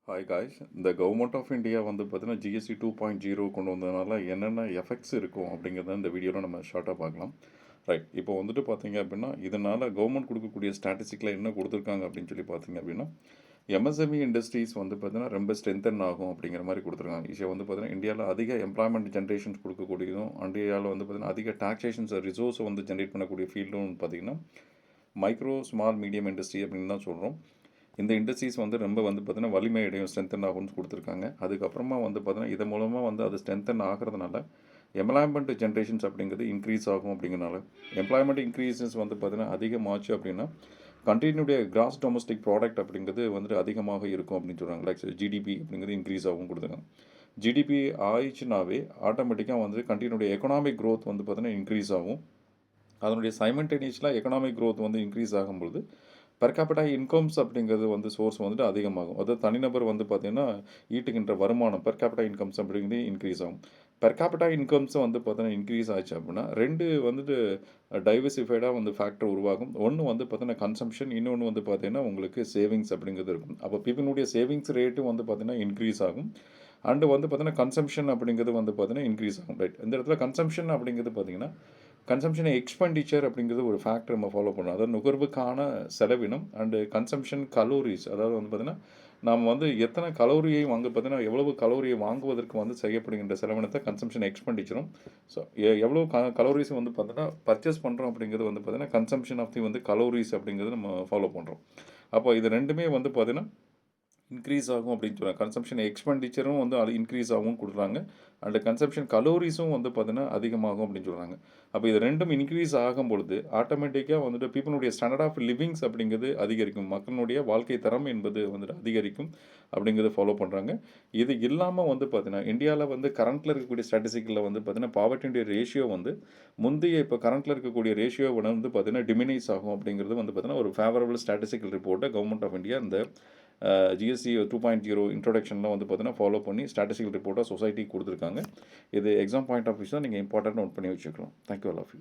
Hi guys, இந்த government of India வந்து பார்த்தீங்கன்னா ஜிஎஸ்டி 2.0 கொண்டு வந்ததுனால என்னென்ன எஃபெக்ட்ஸ் இருக்கும் அப்படிங்கிறத இந்த வீடியோவில் நம்ம ஷார்ட்டாக பார்க்கலாம். ரைட், இப்போ வந்துட்டு பார்த்தீங்க அப்படின்னா இதனால் கவர்மெண்ட் கொடுக்கக்கூடிய ஸ்டாட்டிஸ்டிக்கில் என்ன கொடுத்துருக்காங்க அப்படின்னு சொல்லி பார்த்தீங்க அப்படின்னா எம்எஸ்எம்இ இண்டஸ்ட்ரீஸ் வந்து பார்த்தீங்கன்னா ரொம்ப ஸ்ட்ரென்தன் ஆகும் அப்படிங்கிற மாதிரி கொடுத்துருக்காங்க. ஈஸியாக வந்து பார்த்தீங்கன்னா இந்தியாவில் அதிக எம்ப்ளாய்மெண்ட் ஜென்ரேஷன்ஸ் கொடுக்கக்கூடியதும் இந்தியாவில் வந்து பார்த்தீங்கன்னா அதிக டாக்ஸேஷன்ஸ் ரிசோர்ஸை வந்து ஜென்ரேட் பண்ணக்கூடிய ஃபீல்டும் பார்த்தீங்கன்னா மைக்ரோ ஸ்மால் மீடியம் இண்டஸ்ட்ரி அப்படின்னு தான் சொல்கிறோம். இந்த இண்டஸ்ட்ரீஸ் வந்து ரொம்ப வந்து பார்த்தீங்கன்னா வலிமை அடையும், ஸ்ட்ரென்தன் ஆகும்னு கொடுத்துருக்காங்க. அதுக்கப்புறமா வந்து பார்த்தீங்கன்னா இதன் மூலமாக வந்து அது ஸ்ட்ரென்தன் ஆகிறதுனால எம்ப்ளாய்மெண்ட் ஜென்ரேஷன்ஸ் அப்படிங்கிறது இன்க்ரீஸ் ஆகும். அப்படிங்கிறனால எம்ப்ளாய்மெண்ட் இன்க்ரீசஸ் வந்து பார்த்தீங்கன்னா அதிகமாச்சு அப்படின்னா கண்ட்ரினுடைய கிராஸ் டொமஸ்டிக் ப்ராடக்ட் அப்படிங்கிறது வந்துட்டு அதிகமாக இருக்கும் அப்படின்னு சொல்கிறாங்க. லைக் ஜிடிபி அப்படிங்கிறது இன்க்ரீஸ் ஆகும் கொடுத்துருக்காங்க. ஜிடிபி ஆயிடுச்சுனாவே ஆட்டோமேட்டிக்காக வந்து கண்ட்ரினுடைய எக்கனாமிக் க்ரோத் வந்து பார்த்தீங்கன்னா இன்க்ரீஸ் ஆகும். அதனுடைய சைமல்டேனியஸில் எக்கனாமிக் க்ரோத் வந்து இன்க்ரீஸ் ஆகும்பொழுது பெர் கேபிட்டா இன்கம்ஸ் அப்படிங்கிறது வந்து சோர்ஸ் வந்துட்டு அதிகமாகும். அதாவது தனிநபர் வந்து பார்த்திங்கன்னா ஈட்டுகின்ற வருமானம் பெர் கேபிட்டா இன்கம்ஸ் அப்படிங்கிறது இன்க்ரீஸ் ஆகும். பெர் கேபிட்டா இன்கம்ஸ் வந்து பார்த்தீங்கன்னா இன்க்ரீஸ் ஆச்சு அப்படின்னா ரெண்டு வந்துட்டு டைவர்சிஃபைடாக வந்து ஃபேக்டர் உருவாகும். ஒன்று வந்து பார்த்தீங்கன்னா கன்சம்ஷன், இன்னொன்று வந்து பார்த்தீங்கன்னா உங்களுக்கு சேவிங்ஸ் அப்படிங்கிறது இருக்கும். அப்போ பீப்பிளுடைய சேவிங்ஸ் ரேட்டும் வந்து பார்த்தீங்கன்னா இன்க்ரீஸ் ஆகும். அண்டு வந்து பார்த்தீங்கன்னா கன்சம்ஷன் அப்படிங்கிறது வந்து பார்த்தீங்கன்னா இன்க்ரீஸ் ஆகும். ரைட், இந்த இடத்துல கன்சம்ஷன் அப்படிங்கிறது பார்த்தீங்கன்னா கன்சம்ஷன் எக்ஸ்பெண்டிச்சர் அப்படிங்கிறது ஒரு ஃபேக்டர் நம்ம ஃபாலோ பண்ணணும். அதாவது நுகர்வுக்கான செலவினம் அண்டு கன்சம்ஷன் கலோரிஸ், அதாவது வந்து பார்த்திங்கன்னா நம்ம வந்து எத்தனை கலோரியை பார்த்தீங்கன்னா எவ்வளவு கலோரியை வாங்குவதற்கு வந்து செய்யப்படுகின்ற செலவினத்தை கன்சம்ஷன் எக்ஸ்பெண்டிச்சரும். ஸோ எவ்வளோ கலோரிஸ் வந்து பார்த்தீங்கன்னா பர்ச்சேஸ் பண்ணுறோம் அப்படிங்கிறது வந்து பார்த்திங்கன்னா கன்சம்ஷன் ஆஃப் தி வந்து கலோரிஸ் அப்படிங்கிறது நம்ம ஃபாலோ பண்ணுறோம். அப்போ இது ரெண்டுமே வந்து பார்த்திங்கன்னா இன்க்ரீஸ் ஆகும் அப்படின்னு சொல்கிறாங்க. கன்சம்ஷன் எக்ஸ்பெண்டிச்சரும் வந்து அது இன்க்ரீஸ் ஆகும் கொடுக்குறாங்க. அண்ட் கன்சம்ஷன் கலோரிஸும் வந்து பார்த்தீங்கன்னா அதிகமாகும் அப்படின்னு சொல்கிறாங்க. அப்போ இது ரெண்டும் இன்க்ரீஸ் ஆகும் பொழுது ஆட்டோமேட்டிக்காக வந்துட்டு பீப்புளுடைய ஸ்டாண்டர்ட் ஆஃப் லிவிங்ஸ் அப்படிங்கிறது அதிகரிக்கும். மக்களுடைய வாழ்க்கை தரம் என்பது வந்துட்டு அதிகரிக்கும் அப்படிங்கிறத ஃபாலோ பண்ணுறாங்க. இது இல்லாமல் வந்து பார்த்தீங்கன்னா இந்தியாவில் வந்து கரண்ட்டில் இருக்கக்கூடிய ஸ்டாட்டிஸ்டிக்கில் வந்து பார்த்தீங்கன்னா பாவர்ட்டியுடைய ரேஷியோ வந்து முந்தைய இப்போ கரண்ட்டில் இருக்கக்கூடிய ரேஷியோ வந்து பார்த்தீங்கன்னா டிமினைஸ் ஆகும் அப்படிங்கிறது வந்து பார்த்தீங்கன்னா ஒரு ஃபேவரபிள் ஸ்டாட்டிஸ்டிக்கல் ரிப்போர்ட்டை கவர்மெண்ட் ஆஃப் இந்தியா இந்த ஜிஎஸ்டி 2.0 இன்ட்ரோடக்ஷனில் வந்து பார்த்தீங்கன்னா ஃபாலோ பண்ணி ஸ்டாட்டிஸ்டிக்கல் ரிப்போர்ட்டாக சொசைட்டிக்கு கொடுத்துருக்காங்க. இது எக்ஸாம் பாயிண்ட் ஆஃப் வியூ தான் நீங்கள் இம்பார்ட்டன்ட் நோட் பண்ணி வச்சுக்கலாம். Thank you all of you.